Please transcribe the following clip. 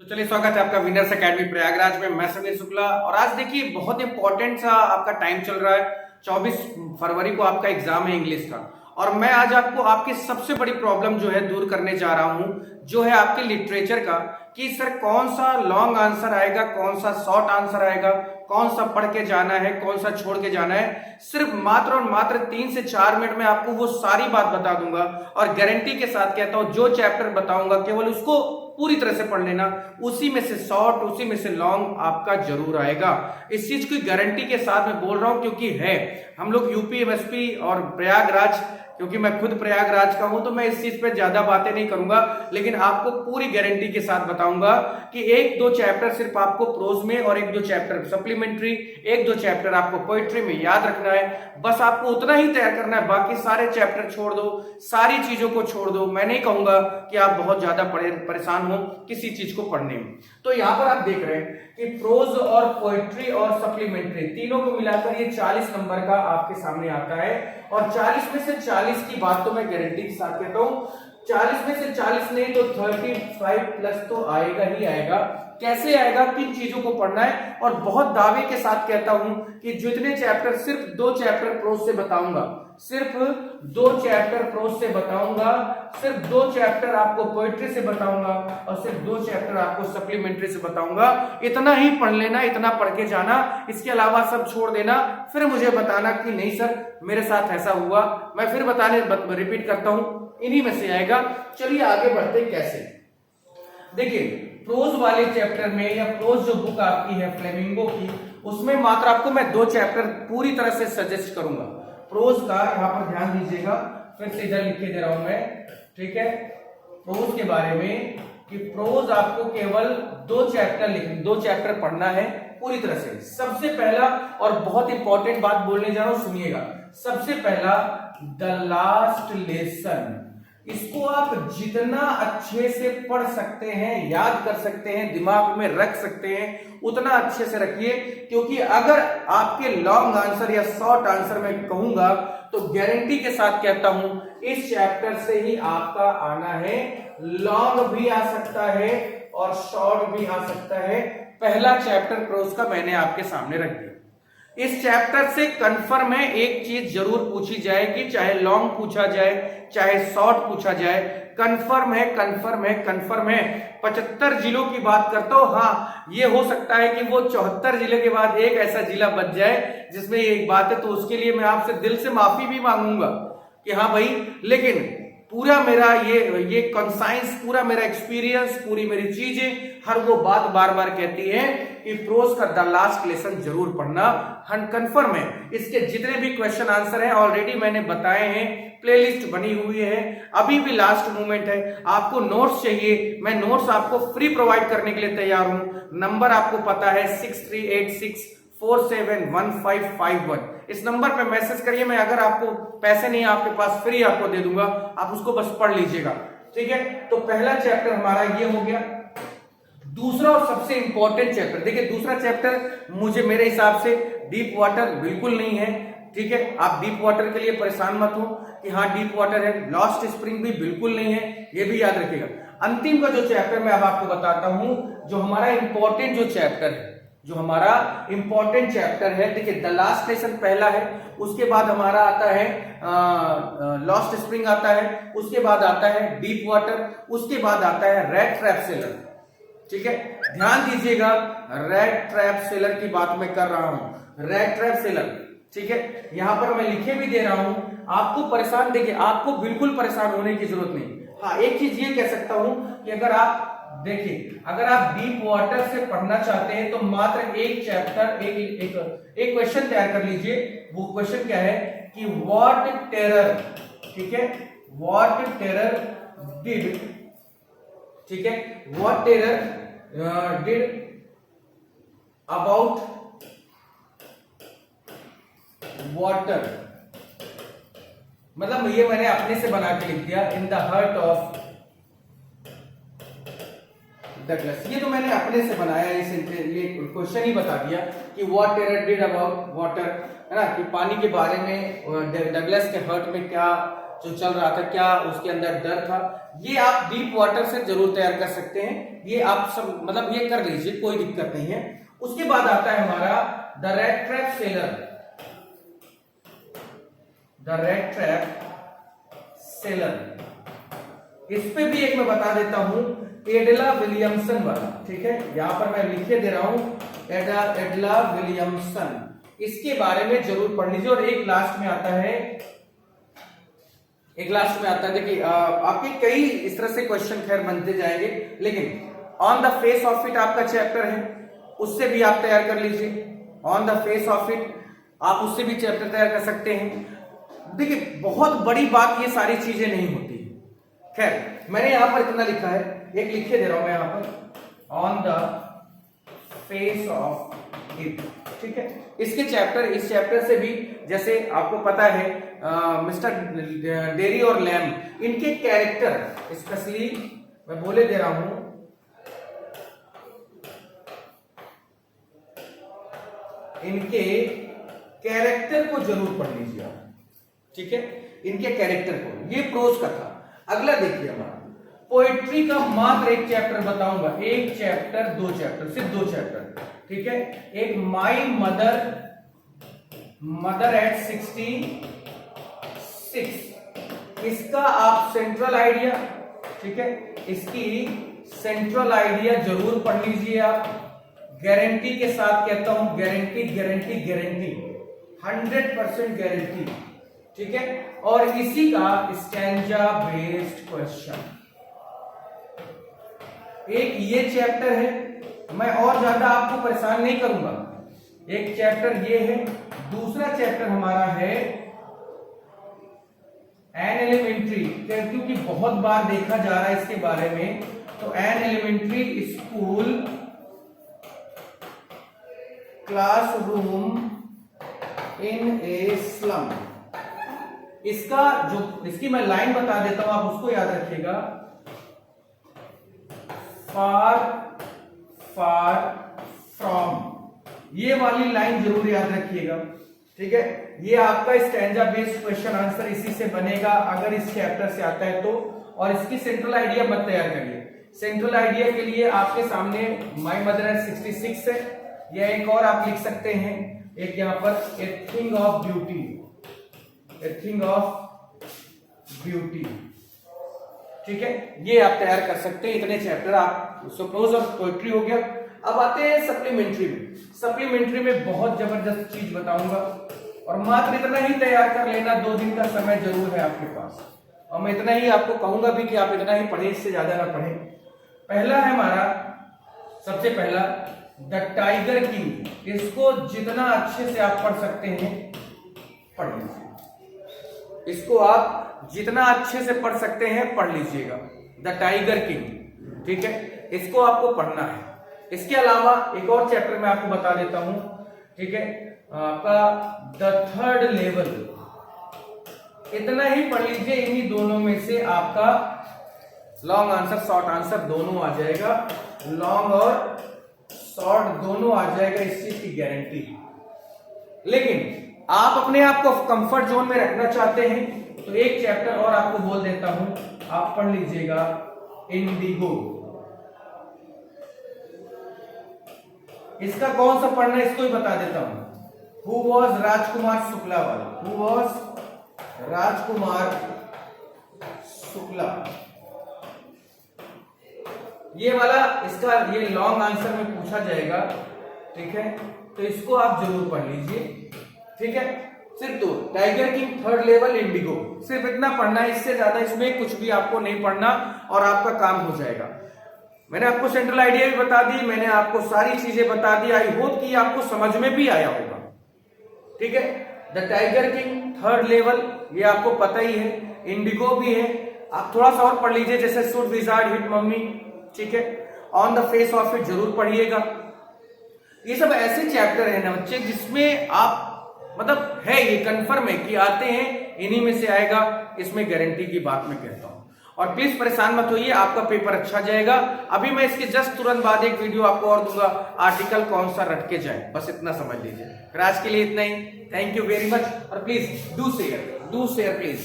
चलिए स्वागत है आपका विनर्स एकेडमी प्रयागराज में। मैं समीर शुक्ला और आज देखिए बहुत इंपॉर्टेंट सा आपका टाइम चल रहा है। 24 फरवरी को आपका एग्जाम है इंग्लिश का और मैं आज आपको आपकी सबसे बड़ी प्रॉब्लम जो है दूर करने जा रहा हूं, जो है आपके लिटरेचर का कि सर कौन सा लॉन्ग आंसर आएगा, कौन सा शॉर्ट आंसर आएगा, कौन सा पढ़ के जाना है, कौन सा छोड़ के जाना है। सिर्फ मात्र और मात्र 3 से 4 मिनट में आपको वो सारी बात बता दूंगा और गारंटी के साथ कहता हूं जो चैप्टर बताऊंगा केवल उसको पूरी तरह से पढ़ लेना, उसी में से शॉर्ट उसी में से लॉन्ग आपका जरूर आएगा। इस चीज की गारंटी के साथ मैं बोल रहा हूं क्योंकि है हम लोग यूपी एमएसपी और प्रयागराज, क्योंकि मैं खुद प्रयागराज का हूं तो मैं इस चीज पे ज्यादा बातें नहीं करूंगा, लेकिन आपको पूरी गारंटी के साथ बताऊंगा कि 1-2 चैप्टर सिर्फ आपको प्रोज में और 1-2 चैप्टर सप्लीमेंट्री, 1-2 चैप्टर आपको पोएट्री में याद रखना है। बस आपको उतना ही तैयार करना है, बाकी सारे चैप्टर छोड़ दो, सारी चीजों को छोड़ दो। मैं नहीं कहूंगा कि आप बहुत ज्यादा परेशान हो किसी चीज को पढ़ने में। तो यहां पर आप देख रहे हैं कि प्रोज और पोएट्री और सप्लीमेंट्री तीनों को मिलाकर ये 40 नंबर का आपके सामने आता है और 40 में से 40 की बात तो मैं गारंटी के साथ कहता हूं, 40 में से 40 नहीं तो 35 प्लस तो आएगा ही आएगा। कैसे आएगा, किन चीजों को पढ़ना है, और बहुत दावे के साथ कहता हूं कि जितने चैप्टर, सिर्फ 2 चैप्टर प्रोज से बताऊंगा, सिर्फ 2 चैप्टर प्रोज से बताऊंगा, सिर्फ 2 चैप्टर आपको पोएट्री से बताऊंगा और सिर्फ 2 चैप्टर आपको सप्लीमेंट्री से बताऊंगा। इतना ही पढ़ लेना, इतना पढ़ के जाना, इसके अलावा सब छोड़ देना। फिर मुझे बताना कि नहीं सर मेरे साथ ऐसा हुआ। मैं फिर रिपीट करता हूं, इन्हीं में से आएगा। चलिए आगे बढ़ते कैसे। देखिए प्रोज वाले चैप्टर में या प्रोज जो बुक आपकी है फ्लेमिंगो की, उसमें मात्र आपको मैं 2 चैप्टर पूरी तरह से सजेस्ट करूंगा प्रोज का। यहां पर ध्यान दीजिएगा, फिर से इधर लिख के दे रहा हूं मैं, ठीक है, प्रोज के बारे में कि प्रोज आपको केवल 2 चैप्टर पढ़ना है पूरी तरह से। सबसे पहला और बहुत इंपॉर्टेंट बात बोलने जा रहा हूं, सुनिएगा। सबसे पहला द लास्ट लेसन, इसको आप जितना अच्छे से पढ़ सकते हैं, याद कर सकते हैं, दिमाग में रख सकते हैं, उतना अच्छे से रखिए, क्योंकि अगर आपके लॉन्ग आंसर या शॉर्ट आंसर में कहूंगा तो गारंटी के साथ कहता हूं इस चैप्टर से ही आपका आना है। लॉन्ग भी आ सकता है और शॉर्ट भी आ सकता है। पहला चैप्टर प्रोज का मैंने आपके सामने रख दिया। इस चैप्टर से कंफर्म है एक चीज जरूर पूछी जाएगी, चाहे लॉन्ग पूछा जाए चाहे शॉर्ट पूछा जाए, कंफर्म है, कंफर्म है, कंफर्म है। 75 जिलों की बात करता हूं, हाँ ये हो सकता है कि वो 74 जिले के बाद एक ऐसा जिला बच जाए जिसमें एक बात है, तो उसके लिए मैं आपसे दिल से माफी भी मांगूंगा कि हाँ भाई, लेकिन पूरा मेरा ये कॉन्साइंस, पूरा मेरा एक्सपीरियंस, पूरी मेरी चीजें, हर वो बात बार बार कहती है कि प्रोज का द लास्ट लेसन जरूर पढ़ना। कंफर्म है। इसके जितने भी क्वेश्चन आंसर हैं ऑलरेडी मैंने बताए हैं, प्लेलिस्ट बनी हुई है, अभी भी लास्ट मोमेंट है। आपको नोट्स चाहिए, मैं नोट्स आपको फ्री प्रोवाइड करने के लिए तैयार हूं। नंबर आपको पता है 6386471551। इस नंबर पे मैसेज करिए। मैं अगर आपको पैसे नहीं आपके पास, फ्री आपको दे दूंगा, आप उसको बस पढ़ लीजिएगा, ठीक है। तो पहला चैप्टर हमारा ये हो गया। दूसरा और सबसे इंपॉर्टेंट चैप्टर, देखिए दूसरा चैप्टर मुझे मेरे हिसाब से डीप वाटर बिल्कुल नहीं है, ठीक है। आप डीप वाटर के लिए परेशान मत हो कि हाँ डीप वाटर है। लॉस्ट स्प्रिंग भी बिल्कुल नहीं है, ये भी याद रखिएगा। अंतिम का जो चैप्टर मैं अब आपको बताता हूं, जो हमारा इंपॉर्टेंट जो चैप्टर है, जो हमारा इंपॉर्टेंट चैप्टर है, देखिए द लास्ट लेसन पहला है, उसके बाद हमारा आता है लॉस्ट स्प्रिंग आता है, उसके बाद आता है डीप वाटर, उसके बाद आता है रेड ट्रैप सेलर, ठीक है। ध्यान दीजिएगा, रेड ट्रैप सेलर की बात मैं कर रहा हूं, रेड ट्रैप सेलर, ठीक है। यहां पर मैं लिखे भी दे रहा हूं, आपको परेशान, देखिए आपको बिल्कुल परेशान होने की जरूरत नहीं। हाँ एक चीज ये कह सकता हूं कि अगर आप देखिए, अगर आप डीप वाटर से पढ़ना चाहते हैं तो मात्र एक चैप्टर, एक क्वेश्चन तैयार कर लीजिए। वो क्वेश्चन क्या है कि व्हाट टेरर, ठीक है, व्हाट टेरर डिड, ठीक है, what terror did about water, मतलब ये मैंने अपने से बना के लिख दिया, in the heart of Douglas. ये तो मैंने अपने से बनाया, ये क्वेश्चन ही बता दिया कि what terror did about water, है ना, कि पानी के बारे में डगलस के हर्ट में क्या जो चल रहा था, क्या उसके अंदर डर था, ये आप डीप वाटर से जरूर तैयार कर सकते हैं। ये आप सब मतलब ये कर लीजिए, कोई दिक्कत नहीं है। उसके बाद आता है हमारा the red trap seller. The red trap seller, इस पे भी एक मैं बता देता हूं, एडला विलियमसन वाला, ठीक है, यहां पर मैं लिखे दे रहा हूं एडला विलियमसन, इसके बारे में जरूर पढ़ लीजिए। और एक लास्ट में आता है, देखिए आपके कई इस तरह से क्वेश्चन खैर बनते जाएंगे, लेकिन on the face of it आपका चैप्टर है, उससे भी आप तैयार कर लीजिए। On the face of it आप उससे भी चैप्टर तैयार कर सकते हैं। देखिए बहुत बड़ी बात ये सारी चीजें नहीं होती। खैर मैंने यहां पर इतना लिखा है, एक लिखे दे रहा हूं मैं यहां पर, on the face of it, ठीक है। इसके चैप्टर, इस चैप्टर से भी जैसे आपको पता है मिस्टर डेरी और लैम, इनके कैरेक्टर स्पेशली मैं बोले दे रहा हूं, इनके कैरेक्टर को जरूर पढ़ लीजिए आप, ठीक है, इनके कैरेक्टर को। ये प्रोज का था। अगला देखिए हमारा पोएट्री का मात्र एक चैप्टर बताऊंगा, एक चैप्टर, दो चैप्टर, सिर्फ दो चैप्टर, ठीक है। एक माई मदर एट 66, इसका आप सेंट्रल आइडिया, ठीक है, इसकी सेंट्रल आइडिया जरूर पढ़ लीजिए आप। गारंटी के साथ कहता हूं, गारंटी गारंटी गारंटी, 100% गारंटी, ठीक है। और इसी का स्टैंजा बेस्ड क्वेश्चन, एक ये चैप्टर है। मैं और ज्यादा आपको परेशान नहीं करूंगा, एक चैप्टर ये है। दूसरा चैप्टर हमारा है एन एलिमेंट्री, क्योंकि बहुत बार देखा जा रहा है इसके बारे में, तो an elementary school classroom in a slum, इसका जो, इसकी मैं लाइन बता देता हूं, आप उसको याद रखिएगा। फार फार फ्रॉम, ये वाली लाइन जरूर याद रखिएगा, ठीक है। ये आपका स्टैंजा बेस्ड क्वेश्चन आंसर इसी से बनेगा अगर इस चैप्टर से आता है तो। और इसकी सेंट्रल आइडिया मत तैयार करिए। सेंट्रल आइडिया के लिए आपके सामने माई मदर एट 66 है, या एक और आप लिख सकते हैं, एक यहां पर a thing of beauty, a thing of beauty, ठीक है। ये आप तैयार कर सकते हैं, इतने चैप्टर आप। सपोज और पोएट्री हो गया। अब आते हैं सप्लीमेंट्री में। सप्लीमेंट्री में बहुत जबरदस्त चीज बताऊंगा, और मात्र इतना ही तैयार कर लेना, 2 दिन का समय जरूर है आपके पास। और मैं इतना ही आपको कहूंगा भी कि आप इतना ही पढ़ें, इससे ज्यादा ना पढ़ें। पहला है हमारा, सबसे पहला द टाइगर किंग, इसको जितना अच्छे से आप पढ़ सकते हैं पढ़ लीजिए, इसको आप जितना अच्छे से पढ़ सकते हैं पढ़ लीजिएगा। द टाइगर किंग, ठीक है, इसको आपको पढ़ना है। इसके अलावा एक और चैप्टर मैं आपको बता देता हूं, ठीक है, आपका द थर्ड लेवल, इतना ही पढ़ लीजिए। इन्हीं दोनों में से आपका लॉन्ग आंसर शॉर्ट आंसर दोनों आ जाएगा, लॉन्ग और शॉर्ट दोनों आ जाएगा, इस चीज की गारंटी। लेकिन आप अपने आप को कंफर्ट जोन में रखना चाहते हैं तो एक चैप्टर और आपको बोल देता हूं, आप पढ़ लीजिएगा इंडिगो। इसका कौन सा पढ़ना है इसको ही बता देता हूं। हु वॉज राजकुमार शुक्ला वाला, हु वॉज राजकुमार शुक्ला, ये वाला, इसका ये लॉन्ग आंसर में पूछा जाएगा, ठीक है, तो इसको आप जरूर पढ़ लीजिए, ठीक है। सिर्फ 2, tiger king, third level, Indigo, सिर्फ इतना पढ़ना है, इससे ज्यादा इसमें कुछ भी आपको नहीं पढ़ना और आपका काम हो जाएगा। मैंने आपको सेंट्रल आइडिया भी बता दी, मैंने आपको सारी चीजें बता दी। आई होप कि आपको समझ में भी आया होगा, ठीक है। The tiger king, third level, ये आपको पता ही है। इंडिगो भी है, आप थोड़ा सा और पढ़ लीजिए, जैसे शुड विजार्ड हिट मम्मी, ठीक है। On the face of it जरूर पढ़िएगा। ये सब ऐसे चैप्टर है ना बच्चे, जिसमें आप मतलब है, ये कंफर्म है कि आते हैं, इन्हीं में से आएगा, इसमें गारंटी की बात मैं कहता हूं। और प्लीज परेशान मत होइए, आपका पेपर अच्छा जाएगा। अभी मैं इसके जस्ट तुरंत बाद एक वीडियो आपको और दूंगा, आर्टिकल कौन सा रट के जाए, बस इतना समझ लीजिए। फिर आज के लिए इतना ही, थैंक यू वेरी मच। और प्लीज डू शेयर प्लीज।